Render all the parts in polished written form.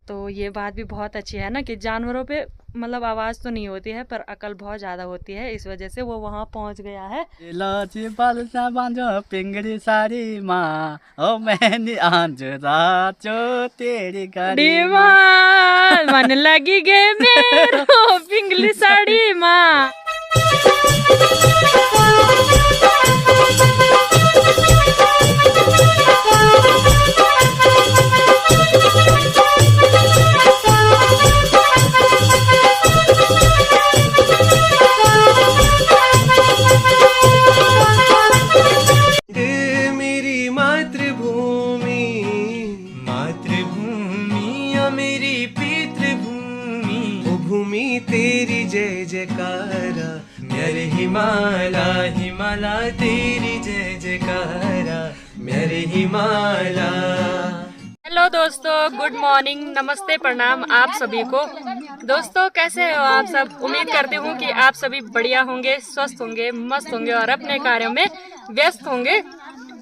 तो ये बात भी बहुत अच्छी है ना कि जानवरों पे मतलब आवाज़ तो नहीं होती है पर अकल बहुत ज़्यादा होती है, इस वजह से वो वहाँ पहुँच गया है। पिंगड़ी साड़ी माँ ओ मैंने आज राचो तेरी गाड़ी मन लगी गे मेरो पिंगली साड़ी माँ। तेरी जय जयकारा मेरे हिमाला हिमाला तेरी जय जयकारा मेरे हिमाला। हेलो दोस्तों, गुड मॉर्निंग, नमस्ते, प्रणाम आप सभी को। दोस्तों कैसे हो आप सब? उम्मीद करती हूँ कि आप सभी बढ़िया होंगे, स्वस्थ होंगे, मस्त होंगे और अपने कार्यों में व्यस्त होंगे।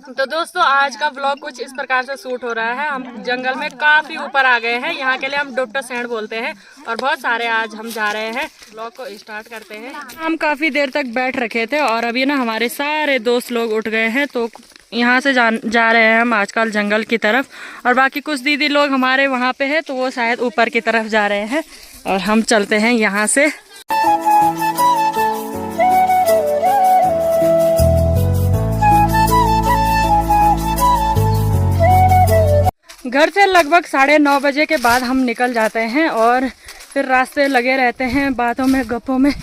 तो दोस्तों आज का व्लॉग कुछ इस प्रकार से शूट हो रहा है। हम जंगल में काफ़ी ऊपर आ गए हैं, यहाँ के लिए हम डॉक्टर सैंड बोलते हैं और बहुत सारे आज हम जा रहे हैं। व्लॉग को स्टार्ट करते हैं। हम काफ़ी देर तक बैठ रखे थे और अभी ना हमारे सारे दोस्त लोग उठ गए हैं, तो यहाँ से जा रहे हैं हम आजकल जंगल की तरफ। और बाकी कुछ दीदी लोग हमारे वहाँ पे है तो वो शायद ऊपर की तरफ जा रहे हैं और हम चलते हैं यहाँ से। घर से लगभग 9:30 बजे के बाद हम निकल जाते हैं और फिर रास्ते लगे रहते हैं बातों में, गप्पों में।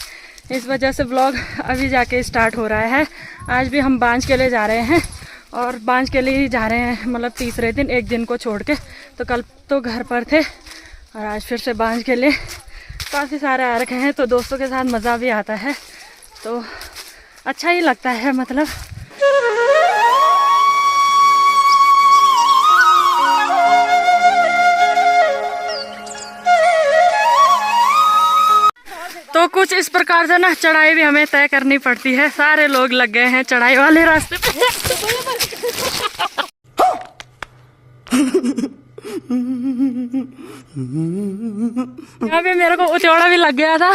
इस वजह से व्लॉग अभी जाके स्टार्ट हो रहा है। आज भी हम बांझ के लिए जा रहे हैं और बांझ के लिए ही जा रहे हैं, मतलब तीसरे दिन, एक दिन को छोड़ के। तो कल तो घर पर थे और आज फिर से बांझ के लिए काफ़ी सारे आ रखे हैं, तो दोस्तों के साथ मज़ा भी आता है, तो अच्छा ही लगता है। मतलब तो कुछ इस प्रकार से ना चढ़ाई भी हमें तय करनी पड़ती है। सारे लोग लग गए हैं चढ़ाई वाले रास्ते पे। यहाँ पे मेरे को उचौड़ा भी लग गया था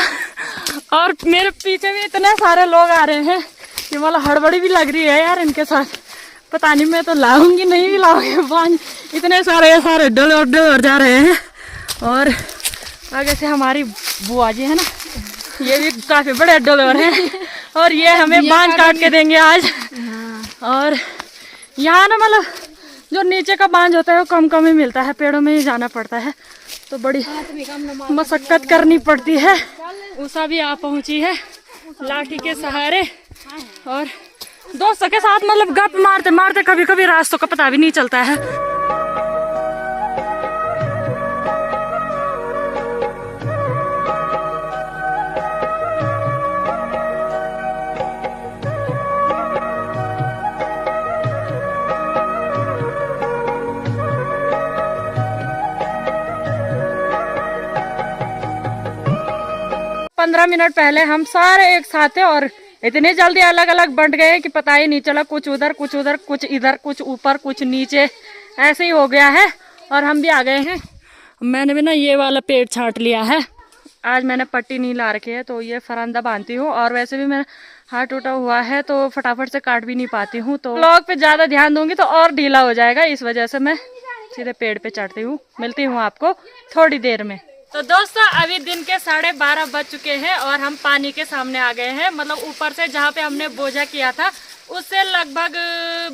और मेरे पीछे भी इतने सारे लोग आ रहे हैं कि मतलब हड़बड़ी भी लग रही है यार इनके साथ। पता नहीं मैं तो लाऊंगी नहीं भी लाऊंगी, इतने सारे डोल जा रहे हैं। और आगे से हमारी बुआ जी है ना, ये भी काफी बड़े डोलर हैं और ये हमें बांझ काट के देंगे आज। और यहाँ ना मतलब जो नीचे का बांझ होता है वो कम ही मिलता है, पेड़ों में ही जाना पड़ता है, तो बड़ी मशक्कत करनी पड़ती है। उषा भी आ पहुंची है लाठी के सहारे और दोस्तों के साथ मतलब गप मारते मारते कभी कभी रास्तों का पता भी नहीं चलता है। 15 मिनट पहले हम सारे एक साथ थे और इतने जल्दी अलग अलग बंट गए कि पता ही नहीं चला। कुछ उधर, कुछ उधर, कुछ इधर, कुछ ऊपर, कुछ नीचे, ऐसे ही हो गया है और हम भी आ गए हैं। मैंने भी ना ये वाला पेड़ छांट लिया है। आज मैंने पट्टी नहीं ला रखी है तो ये फरंदा बांधती हूँ और वैसे भी मेरा हाथ टूटा हुआ है तो फटाफट से काट भी नहीं पाती हूँ, तो व्लॉग पे ज़्यादा ध्यान दूंगी तो और ढीला हो जाएगा, इस वजह से मैं सीधे पेड़ पे चढ़ती हूँ। मिलती हूँ आपको थोड़ी देर में। तो दोस्तों अभी दिन के 12:30 बज चुके हैं और हम पानी के सामने आ गए हैं। मतलब ऊपर से जहाँ पे हमने बोझा किया था उससे लगभग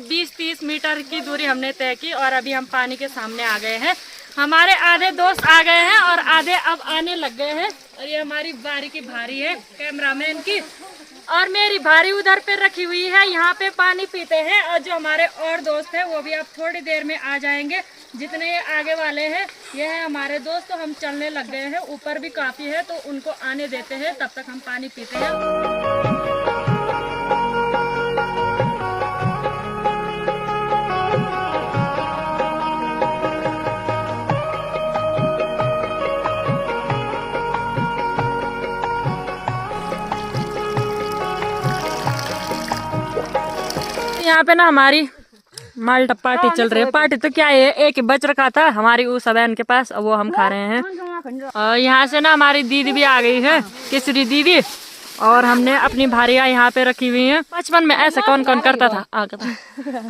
20-30 मीटर की दूरी हमने तय की और अभी हम पानी के सामने आ गए हैं। हमारे आधे दोस्त आ गए हैं और आधे अब आने लग गए हैं। और ये हमारी बारी की भारी है कैमरामैन की, और मेरी भारी उधर पे रखी हुई है। यहाँ पे पानी पीते हैं और जो हमारे और दोस्त हैं वो भी अब थोड़ी देर में आ जाएंगे। जितने ये आगे वाले हैं ये है हमारे दोस्त, तो हम चलने लग गए हैं। ऊपर भी काफी है तो उनको आने देते हैं, तब तक हम पानी पीते हैं। यहाँ पे ना हमारी माल्टा पार्टी चल रही है। पार्टी तो क्या है, एक ही बच रखा था हमारी उस अबैन के पास, वो हम खा रहे हैं। और यहाँ से ना हमारी दीदी भी आ गई है, किसरी दीदी, और हमने अपनी भारियाँ यहाँ पे रखी हुई हैं। बचपन में ऐसा कौन कौन करता था,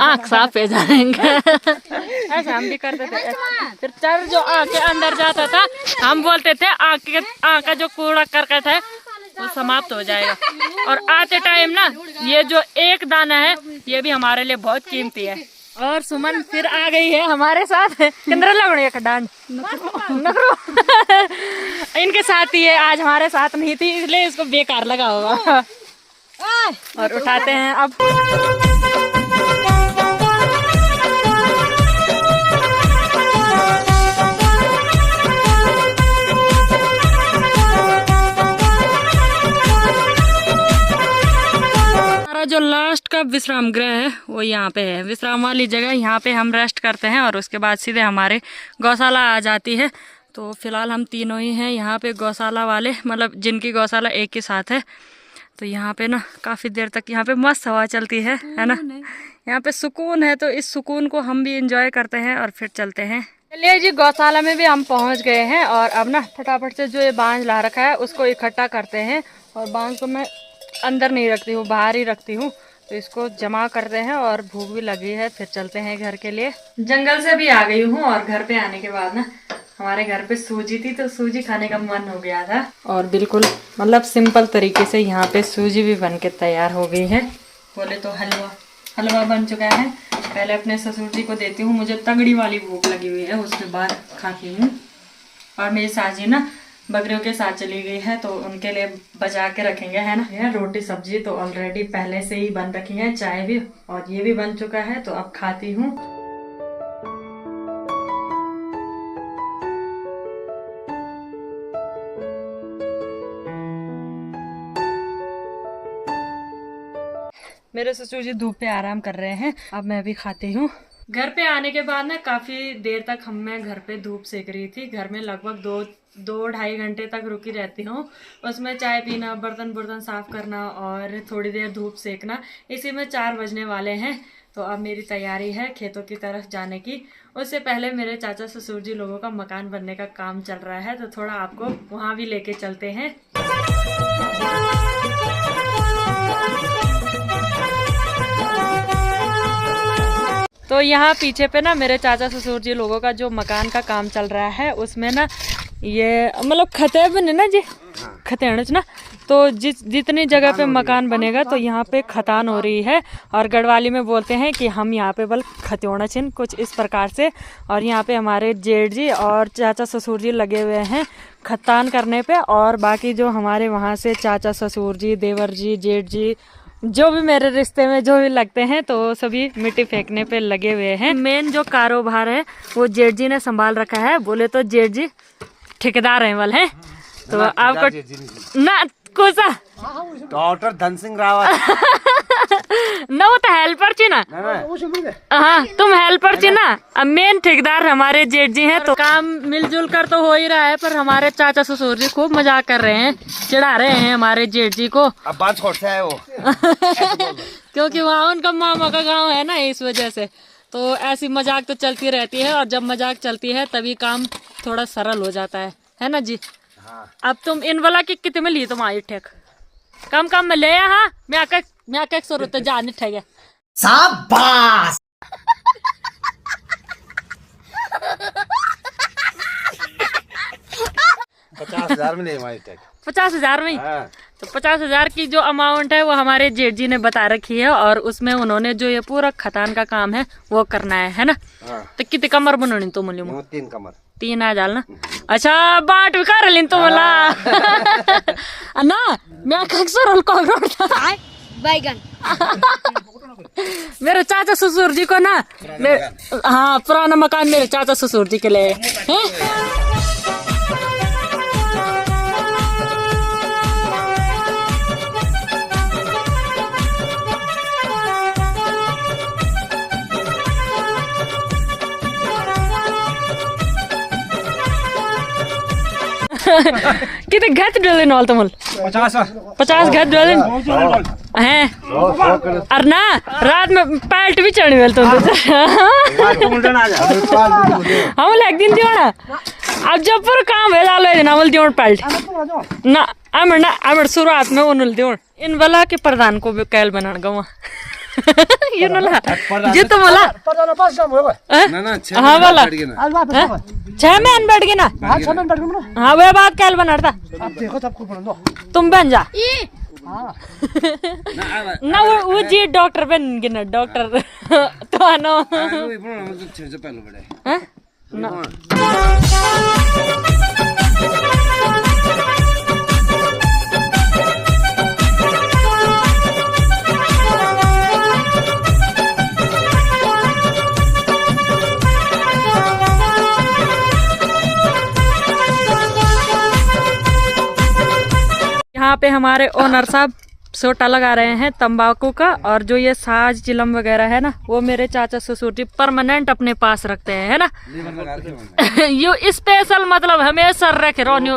आँख साफ पे जाएंगे ऐसे हम भी करते थे। फिर चर जो आँख के अंदर जाता था, हम बोलते थे आँख का जो कूड़ा करकट है वो समाप्त हो जाएगा। और आते टाइम ना ये जो एक दाना है ये भी हमारे लिए बहुत कीमती है। और सुमन फिर आ गई है हमारे साथ, किंद्र लगने का डांड नखरो इनके साथ ही है, आज हमारे साथ नहीं थी इसलिए इसको बेकार लगा होगा। और उठाते हैं अब। जो लास्ट का विश्राम गृह है वो यहाँ पे है, विश्राम वाली जगह, यहाँ पे हम रेस्ट करते हैं और उसके बाद सीधे हमारे गौशाला आ जाती है। तो फिलहाल हम तीनों ही हैं यहाँ पे गौशाला वाले, मतलब जिनकी गौशाला एक ही साथ है। तो यहाँ पे ना काफ़ी देर तक यहाँ पे मस्त हवा चलती है ना, यहाँ पे सुकून है। तो इस सुकून को हम भी इंजॉय करते हैं और फिर चलते हैं। चलिए जी, गौशाला में भी हम पहुँच गए हैं और अब ना फटाफट से जो ये बांझ ला रखा है उसको इकट्ठा करते हैं। और बांझ को मैं अंदर नहीं रखती हूँ, बाहर ही रखती हूँ। तो इसको जमा करते हैं और भूख भी लगी है, फिर चलते हैं घर के लिए। जंगल से भी आ गई हूँ और घर पे आने के बाद ना हमारे घर पे सूजी थी, तो सूजी खाने का मन हो गया था। और बिल्कुल मतलब सिंपल तरीके से यहाँ पे सूजी भी बन के तैयार हो गई है। बोले तो हलवा बन चुका है। पहले अपने ससुर जी को देती हूँ, मुझे तगड़ी वाली भूख लगी हुई है, उसके बाद खाती हूँ। और मेरी साजी ना बकरियों के साथ चली गई है, तो उनके लिए बचा के रखेंगे, है ना। यह रोटी सब्जी तो ऑलरेडी पहले से ही बन रखी है, चाय भी, और ये भी बन चुका है। तो अब खाती हूँ। मेरे ससुर जी धूप पे आराम कर रहे हैं, अब मैं भी खाती हूँ। घर पे आने के बाद ना काफ़ी देर तक मैं घर पे धूप सेक रही थी। घर में लगभग दो ढाई घंटे तक रुकी रहती हूँ। उसमें चाय पीना, बर्तन साफ करना और थोड़ी देर धूप सेकना, इसी में 4 बजने वाले हैं। तो अब मेरी तैयारी है खेतों की तरफ जाने की। उससे पहले मेरे चाचा ससुर जी लोगों का मकान बनने का काम चल रहा है, तो थोड़ा आपको वहाँ भी लेके चलते हैं। तो यहाँ पीछे पे ना मेरे चाचा ससुर जी लोगों का जो मकान का काम चल रहा है, उसमें ना ये मतलब खते बने ना जी, खतेणच ना, तो जितनी जगह पे मकान बनेगा तो यहाँ पे खतान हो रही है। और गढ़वाली में बोलते हैं कि हम यहाँ पे बल खत्योणचिन, कुछ इस प्रकार से। और यहाँ पे हमारे जेठ जी और चाचा ससुर जी लगे हुए हैं खतान करने पे। और बाकी जो हमारे वहाँ से चाचा ससुर जी, देवर जी, जेठ जी, जो भी मेरे रिश्ते में जो भी लगते हैं, तो सभी मिट्टी फेंकने पे लगे हुए हैं। मेन जो कारोबार है वो जेठ जी ने संभाल रखा है। बोले तो जेठ जी ठेकेदार हैं वाल हैं। तो आपको ना कोसा डॉक्टर धन सिंह रावत ना, वो तो हेल्पर छी ना। हाँ, तुम हेल्पर छी ना। अब मेन ठेकेदार हमारे जेठ जी हैं। तो काम मिलजुल कर तो हो ही रहा है, पर हमारे चाचा ससुर जी खूब मजाक कर रहे हैं, चिढ़ा रहे हैं हमारे जेठ जी को। अब बात छोड़ से है वो क्योंकि वहाँ उनका मामा का गांव है ना, इस वजह से। तो ऐसी मजाक तो चलती रहती है, और जब मजाक चलती है तभी काम थोड़ा सरल हो जाता है ना जी। हाँ। अब तुम इन वाला की कितने में ली तुम आई ठेक? कम में ले। हाँ, मैं आके 100 रुपये जाने ठेके। शाबाश 50,000 में ले हमारी टैग। 50,000 में? हाँ। तो 50,000 की जो अमाउंट है वो हमारे जेठ जी ने बता रखी है, और उसमें उन्होंने जो ये पूरा खतान का काम है वो करना है ना। हाँ। तो कितनी कमर बनानी तुम? 3 कमर। 3 आ जाल ना। अच्छा, बांट भी कर ली तुम ला ना। मैं बैगन मेरे चाचा ससुर जी को ना, हाँ, पुराना मकान मेरे चाचा ससुर जी के लिए है। कितने घट डोले नॉल तुम? 50 50 घट डोले। हैं और ना रात में पैल्ट भी चढ़ी वेल तुम हम एक दिन दियो ना अब जब पर काम है लालो दिन अमल दियो पैल्ट ना अमर शुरुआत में उनल दियो इन वाला के प्रधान को भी कैल बनान गवा ये नला जे तो मला ना ना हाँ वाला 6 में बैठ गए ना हाँ वे बात कैल बनाता तुम बन जा ना वो जी डॉक्टर बन गए ना डॉक्टर तो आनो हैं ना यहाँ पे हमारे ओनर साहब सोटा लगा रहे हैं तंबाकू का और जो ये साज चिलम वगैरह है ना वो मेरे चाचा ससुर जी परमानेंट अपने पास रखते हैं है ना यो स्पेशल मतलब हमेशा रखे रोनियो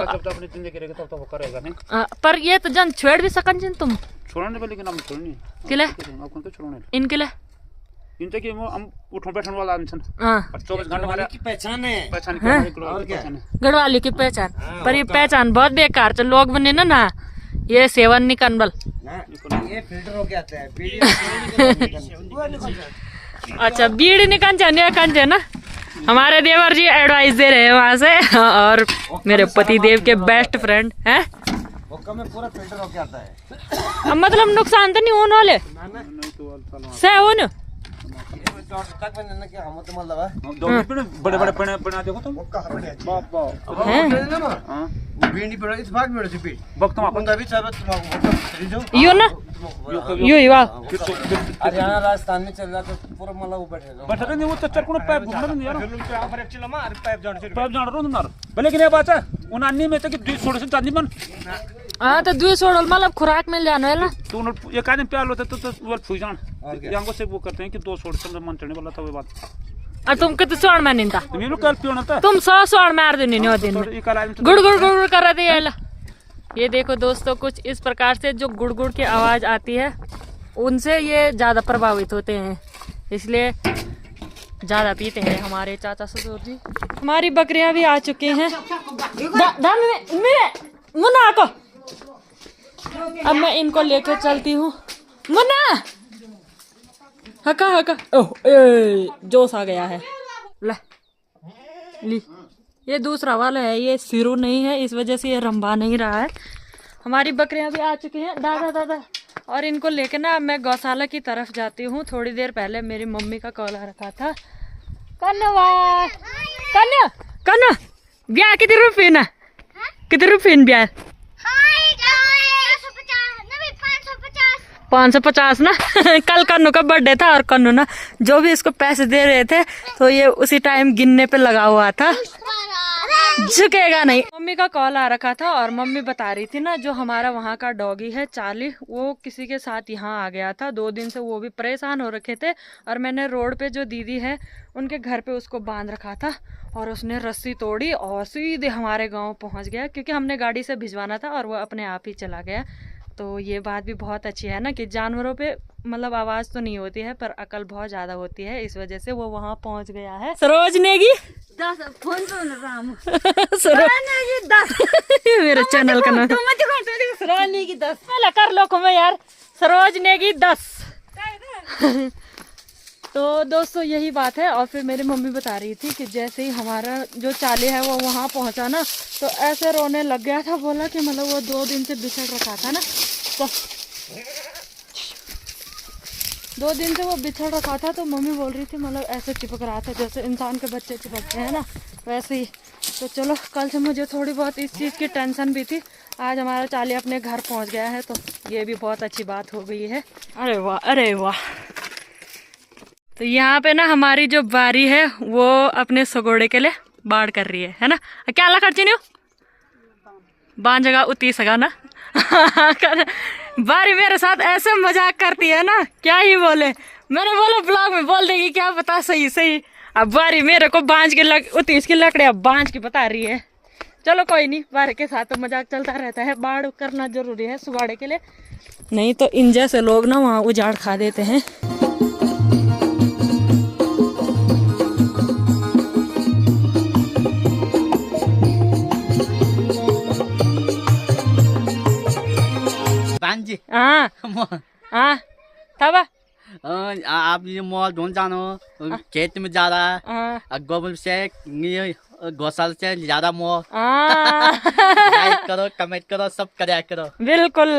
पर ये तो जन छेड़ भी सकन जिन तुम छोड़ने लेकिन हम छोड़नी किले छोड़ने इनके लिए इनसे कि हम उठो बैठने वाला आदमी हाँ 24 घंटे हमारे की पहचान है पहचान गढ़वाली की पहचान पर ये पहचान बहुत बेकार तो लोग बने ना ये सेवन नहीं कनबल ये फिल्टर हो गया है अच्छा बीड़ी निकन चाहिए ना हमारे देवर जी एडवाइस दे रहे हैं वहाँ से और मेरे पति देव के बेस्ट फ्रेंड हैं में पूरा फिल्टर हो गया है मतलब नुकसान तो नहीं होने वाले से हो न तक बनने के हम तो मतलब बड़े बड़े बना देखो तुम बाप हैं बींडी पड़ा इस भाग में रही वक्त अपन का भी सब यो ना यो ही वाह हरियाणा राजस्थान में चल रहा तो पूरा मतलब वो बैठे नहीं वो तो चल को पाइप घूमना नहीं यार पाइप जान रहा हूं यार भले कि नहीं बात है उन अन्नी में तो कि छोड़ से चांदी मन हाँ तो दूध छोड़ल मतलब खुराक मिल जाना है ना तो एक आदमी प्यार होता तो वो फूक जान यांगो से वो करते हैं कि 2 छोड़ से मन चढ़ने वाला था वो बात और तुम कितने सोड़ में निंदा तुम ये लोग कल पियोना था तुम 100 सोड़ मार दो नहीं दिन में ये कल आदमी गुड़ गुड़ गुड़ गुड़ कर रहे थे ये देखो दोस्तों कुछ इस प्रकार से जो गुड़ गुड़ की आवाज आती है उनसे ये ज्यादा प्रभावित होते हैं इसलिए ज्यादा पीते हैं हमारे चाचा ससुर जी हमारी बकरियां भी आ चुकी हैं मुन्ना को अब मैं इनको लेकर चलती हूँ मुन्ना हका हका ओह जोश आ गया है ली ये दूसरा वाला है ये सिरू नहीं है इस वजह से ये रंभा नहीं रहा है हमारी बकरियां भी आ चुकी हैं दादा दादा और इनको लेके ना मैं गौशाला की तरफ जाती हूँ थोड़ी देर पहले मेरी मम्मी का कॉल आ रखा था कन्या ब्याह कितने रुपये ना कितने रुपये ब्याह 550 ना कल कन्नू का बर्थडे था और कन्नू ना जो भी इसको पैसे दे रहे थे तो ये उसी टाइम गिनने पे लगा हुआ था झुकेगा नहीं मम्मी का कॉल आ रखा था और मम्मी बता रही थी ना जो हमारा वहाँ का डॉगी है चार्ली वो किसी के साथ यहाँ आ गया था 2 दिन से वो भी परेशान हो रखे थे और मैंने रोड पे जो दीदी है उनके घर पे उसको बांध रखा था और उसने रस्सी तोड़ी और सीधे हमारे गाँव पहुँच गया क्योंकि हमने गाड़ी से भिजवाना था और वो अपने आप ही चला गया तो ये बात भी बहुत अच्छी है ना कि जानवरों पे मतलब आवाज तो नहीं होती है पर अकल बहुत ज्यादा होती है इस वजह से वो वहाँ पहुँच गया है सरोज नेगी मेरे चैनल का नाम कर लो मैं यार सरोज नेगी 10 तो दोस्तों यही बात है और फिर मेरी मम्मी बता रही थी कि जैसे ही हमारा जो चाली है वो वहाँ पहुँचा ना तो ऐसे रोने लग गया था बोला कि मतलब वो 2 दिन से बिछड़ रखा था ना तो 2 दिन से वो बिछड़ रखा था तो मम्मी बोल रही थी मतलब ऐसे चिपक रहा था जैसे इंसान के बच्चे चिपकते हैं ना वैसे ही तो चलो कल से मुझे थोड़ी बहुत इस चीज़ की टेंशन भी थी आज हमारा चाली अपने घर पहुँच गया है तो ये भी बहुत अच्छी बात हो गई है अरे वाह तो यहाँ पे ना हमारी जो बारी है वो अपने सगोड़े के लिए बाढ़ कर रही है ना क्या ला खर्ची नहीं बांध जगह उती सगा ना बारी मेरे साथ ऐसे मजाक करती है ना क्या ही बोले मैंने बोला ब्लॉग में बोल देगी क्या पता सही अब बारी मेरे को बांझ के उतीस की लकड़ियाँ बांझ के बता रही है चलो कोई नहीं, बाहर के साथ तो मजाक चलता रहता है, बाढ़ करना जरूरी है सुगाड़े के लिए, नहीं तो इन जैसे लोग ना वहाँ उजाड़ खा देते हैं। बांजी हाँ हाँ था आप ये मॉल ढूंढ जानो, खेत में जा रहा है, हाँ गोबर से ये गौशाला से ज्यादा मोह हाँ लाइक करो, कमेंट करो, सब कराया करो। बिल्कुल।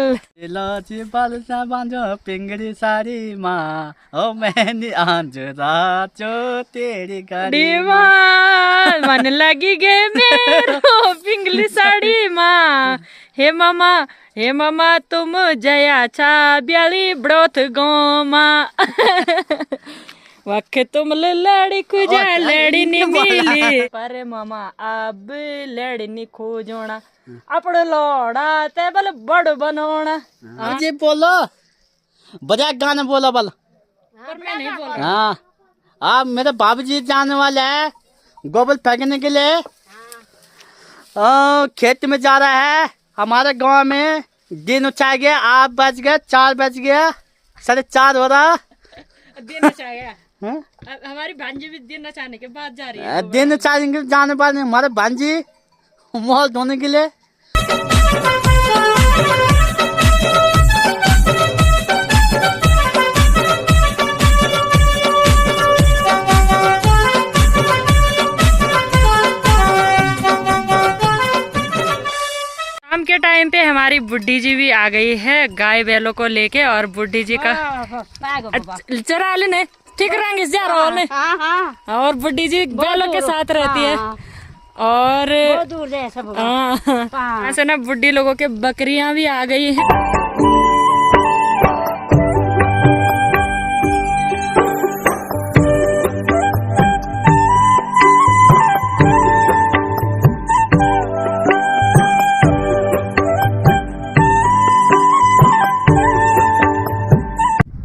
लाची बाल सा बांधो पिंगड़ी साड़ी माँ, ओ मैंने आज राचो तेरी गाड़ी दीवान मन लगी गे मेरो पिंगली साड़ी माँ, हे मामा तुम जया छा ब्याली ब्रोथ गोमा वक्त तुम लड़ी खुजा लड़ी नी मिली पर मामा अब लड़ी नी खोजोना अपने लोड़ा ते बल बड़ बनोना। जी बोलो, बजा गाना बोलो बल। पर मैं नहीं बोल रहा। हाँ आप मेरे बाबूजी जाने वाले हैं गोबर फेंकने के लिए, खेत में जा रहा है। हमारे गांव में दिन उछा गया, 8 बज गए, 4 बज गया, 4:30 हो रहा। दिन नचा गया। हमारी भांजी भी दिन नचाने के बाद जा रही है। दिन उछाएंगे जाने वाले हमारे भांजी मॉल धोने के लिए। शाम के टाइम पे हमारी बुड्ढी जी भी आ गई है गाय बैलों को लेके, और बुड्ढी जी का चरा लेने ठीक रहेंगे जा रहा और बुड्ढी जी बैलों के साथ रहती है, और दूर है सब। ऐसे ना बुड्ढी लोगों के बकरियां भी आ गई हैं।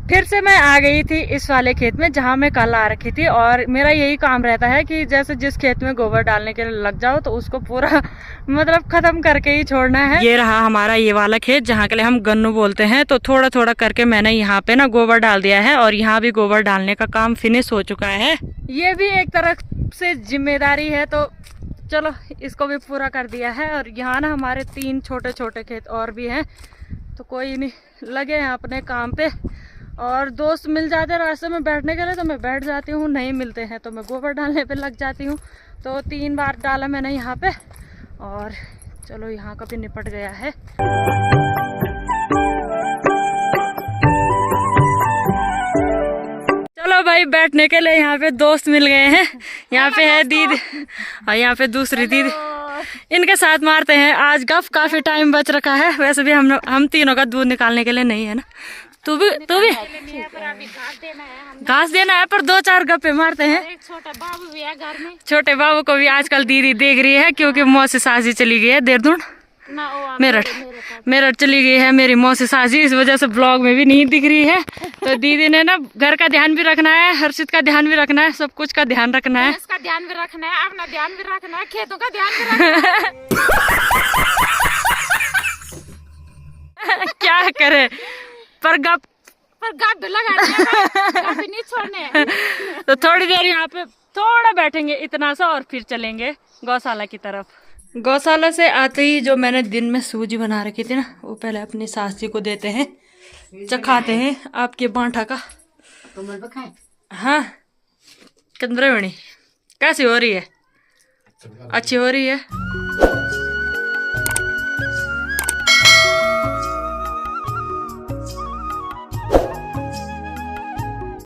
फिर से मैं आ गई थी इस वाले खेत में जहाँ मैं कल आ रखी थी, और मेरा यही काम रहता है कि जैसे जिस खेत में गोबर डालने के लिए लग जाओ तो उसको पूरा मतलब खत्म करके ही छोड़ना है। ये रहा हमारा ये वाला खेत जहाँ के लिए हम गन्नू बोलते हैं, तो थोड़ा थोड़ा करके मैंने यहाँ पे ना गोबर डाल दिया है, और यहाँ भी गोबर डालने का काम फिनिश हो चुका है। ये भी एक तरह से जिम्मेदारी है, तो चलो इसको भी पूरा कर दिया है। और यहाँ ना हमारे 3 छोटे छोटे खेत और भी हैं, तो कोई नहीं लगे हैं अपने काम पे, और दोस्त मिल जाते हैं रास्ते में बैठने के लिए तो मैं बैठ जाती हूँ, नहीं मिलते हैं तो मैं गोबर डालने पे लग जाती हूँ। तो 3 बार डाला मैंने यहाँ पे, और चलो यहाँ का भी निपट गया है। चलो भाई बैठने के लिए यहाँ पे दोस्त मिल गए हैं, यहाँ पे है दीदी और यहाँ पे दूसरी दीदी, इनके साथ मारते हैं आज गप। काफी टाइम बच रखा है, वैसे भी हम तीनों का दूध निकालने के लिए नहीं है ना, तू भी घास देना है, पर 2-4 गप्पे मारते हैं। एक छोटा बाबू भी है घर में, छोटे बाबू को भी आजकल दीदी देख रही है, क्योंकि मौसी साजी चली गई है देहरादून, मेरठ चली गई है मेरी मौसी साजी, इस वजह से ब्लॉग में भी नहीं दिख रही है। तो दीदी ने ना घर का ध्यान भी रखना है, हर्षित का ध्यान भी रखना है, सब कुछ का ध्यान रखना है, इसका ध्यान भी रखना है, अपना ध्यान भी रखना है, खेतों का ध्यान भी रखना है। क्या करे, पर गप भी लगाने भी नहीं छोड़ने। तो थोड़ी देर यहाँ पे थोड़ा बैठेंगे इतना सा, और फिर चलेंगे गौशाला की तरफ। गौशाला से आते ही जो मैंने दिन में सूजी बना रखी थी ना, वो पहले अपनी सास जी को देते हैं, चखाते हैं आपके बांठा का। हाँ चंद्रवेणी कैसी हो रही है? अच्छी हो रही है।